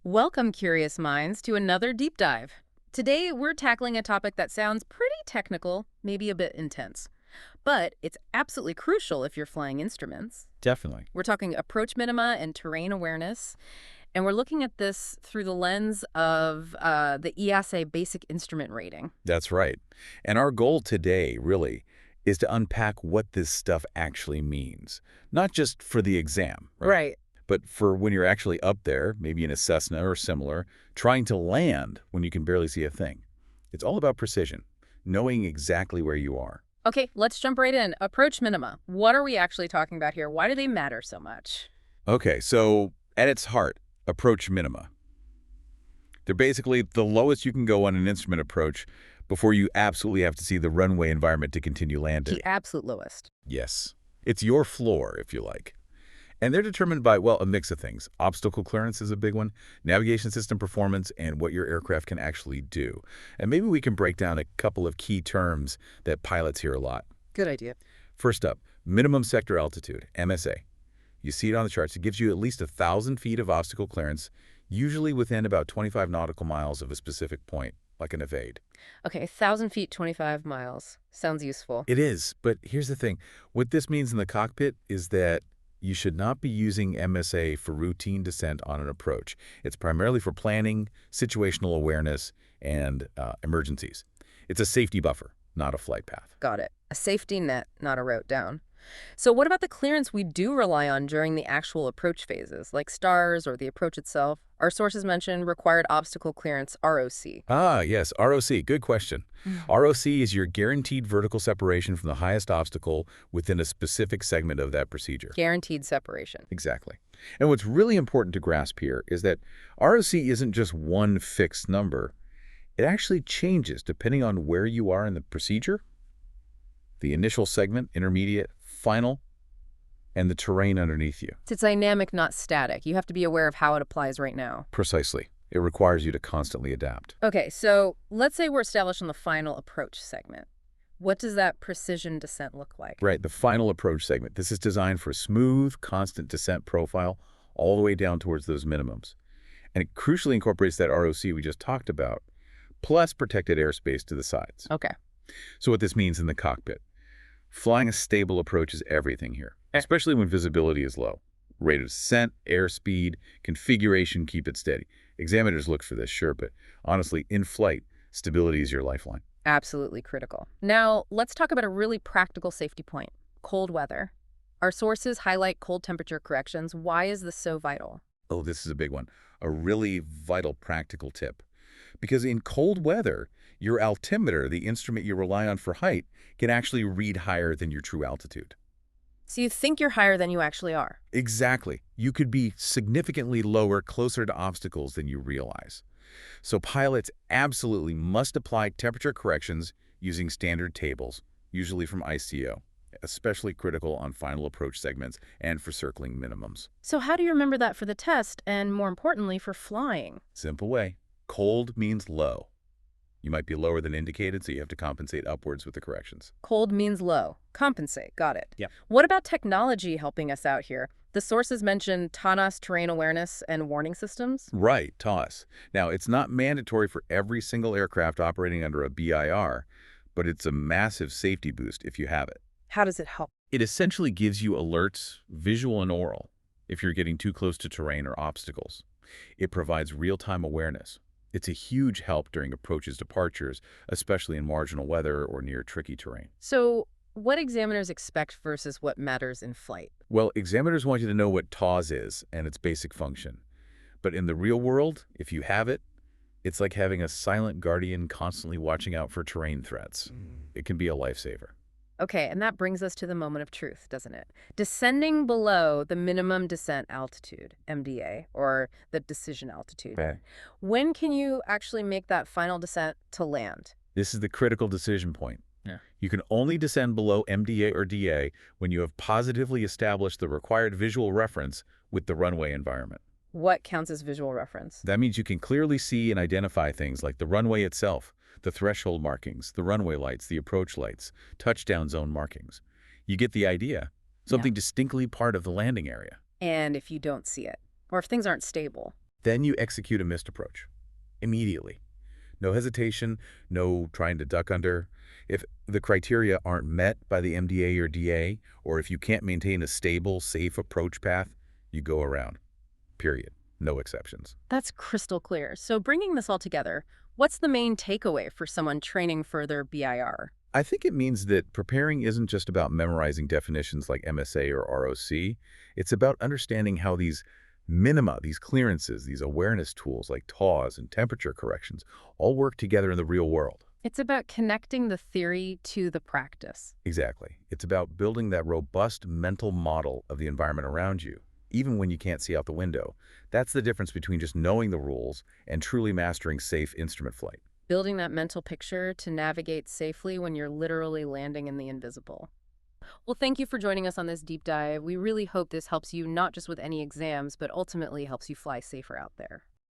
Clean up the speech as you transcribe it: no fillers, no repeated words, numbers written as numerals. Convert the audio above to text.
Welcome, curious minds, to another deep dive. Today, we're tackling a topic that sounds pretty technical, maybe a bit intense, but it's absolutely crucial if you're flying instruments. Definitely. We're talking approach minima and terrain awareness, and we're looking at this through the lens of the EASA Basic Instrument Rating. That's right. And our goal today, really, is to unpack what this stuff actually means. Not just for the exam, Right. but for when you're actually up there, maybe in a Cessna or similar, trying to land when you can barely see a thing. It's all about precision, knowing exactly where you are. Okay, let's jump right in. Approach minima. What are we actually talking about here? Why do they matter so much? Okay, so at its heart, approach minima. They're basically the lowest you can go on an instrument approach before you absolutely have to see the runway environment to continue landing. The absolute lowest. Yes. It's your floor, if you like. And they're determined by, well, a mix of things. Obstacle clearance is a big one, navigation system performance, and what your aircraft can actually do. And maybe we can break down a couple of key terms that pilots hear a lot. Good idea. First up, minimum sector altitude, MSA. You see it on the charts. It gives you at least 1,000 feet of obstacle clearance, usually within about 25 nautical miles of a specific point, like an evade. Okay, 1,000 feet, 25 miles. Sounds useful. It is, but here's the thing. What this means in the cockpit is that you should not be using MSA for routine descent on an approach. It's primarily for planning, situational awareness, and emergencies. It's a safety buffer, not a flight path. Got it. A safety net, not a route down. So what about the clearance we do rely on during the actual approach phases, like stars or the approach itself? Our sources mention required obstacle clearance, ROC. Ah, yes, ROC. Good question. ROC is your guaranteed vertical separation from the highest obstacle within a specific segment of that procedure. Guaranteed separation. Exactly. And what's really important to grasp here is that ROC isn't just one fixed number. It actually changes depending on where you are in the procedure, the initial segment, intermediate, final, and the terrain underneath you. It's dynamic, not static. You have to be aware of how it applies right now. Precisely. It requires you to constantly adapt. Okay, so let's say we're established on the final approach segment. What does that precision descent look like? Right, the final approach segment. This is designed for a smooth, constant descent profile all the way down towards those minimums. And it crucially incorporates that ROC we just talked about, plus protected airspace to the sides. Okay. So what this means in the cockpit. Flying a stable approach is everything here, especially when visibility is low. Rate of descent, airspeed, configuration, keep it steady. Examiners look for this, sure, but honestly, in flight, stability is your lifeline. Absolutely critical. Now, let's talk about a really practical safety point, cold weather. Our sources highlight cold temperature corrections. Why is this so vital? Oh, this is a big one. A really vital practical tip. Because in cold weather, your altimeter, the instrument you rely on for height, can actually read higher than your true altitude. So you think you're higher than you actually are. Exactly. You could be significantly lower, closer to obstacles than you realize. So pilots absolutely must apply temperature corrections using standard tables, usually from ICO, especially critical on final approach segments and for circling minimums. So how do you remember that for the test and, more importantly, for flying? Simple way. Cold means low. You might be lower than indicated, so you have to compensate upwards with the corrections. Cold means low. Compensate. Got it. Yep. What about technology helping us out here? The sources mention TAWS terrain awareness and warning systems. Right, TAWS. Now, it's not mandatory for every single aircraft operating under a BIR, but it's a massive safety boost if you have it. How does it help? It essentially gives you alerts, visual and oral, if you're getting too close to terrain or obstacles. It provides real-time awareness. It's a huge help during approaches departures, especially in marginal weather or near tricky terrain. So what examiners expect versus what matters in flight? Well, examiners want you to know what TAWS is and its basic function. But in the real world, if you have it, it's like having a silent guardian constantly watching out for terrain threats. It can be a lifesaver. Okay, and that brings us to the moment of truth, doesn't it? Descending below the minimum descent altitude, MDA, or the decision altitude. Okay. When can you actually make that final descent to land? This is the critical decision point. Yeah. You can only descend below MDA or DA when you have positively established the required visual reference with the runway environment. What counts as visual reference? That means you can clearly see and identify things like the runway itself, the threshold markings, the runway lights, the approach lights, touchdown zone markings. You get the idea. Something distinctly part of the landing area. And if you don't see it, or if things aren't stable? Then you execute a missed approach immediately. No hesitation, no trying to duck under. If the criteria aren't met by the MDA or DA, or if you can't maintain a stable, safe approach path, you go around. Period. No exceptions. That's crystal clear. So bringing this all together, what's the main takeaway for someone training for their BIR? I think it means that preparing isn't just about memorizing definitions like MSA or ROC. It's about understanding how these minima, these clearances, these awareness tools like TAWS and temperature corrections all work together in the real world. It's about connecting the theory to the practice. Exactly. It's about building that robust mental model of the environment around you, even when you can't see out the window. That's the difference between just knowing the rules and truly mastering safe instrument flight. Building that mental picture to navigate safely when you're literally landing in the invisible. Well, thank you for joining us on this deep dive. We really hope this helps you not just with any exams, but ultimately helps you fly safer out there.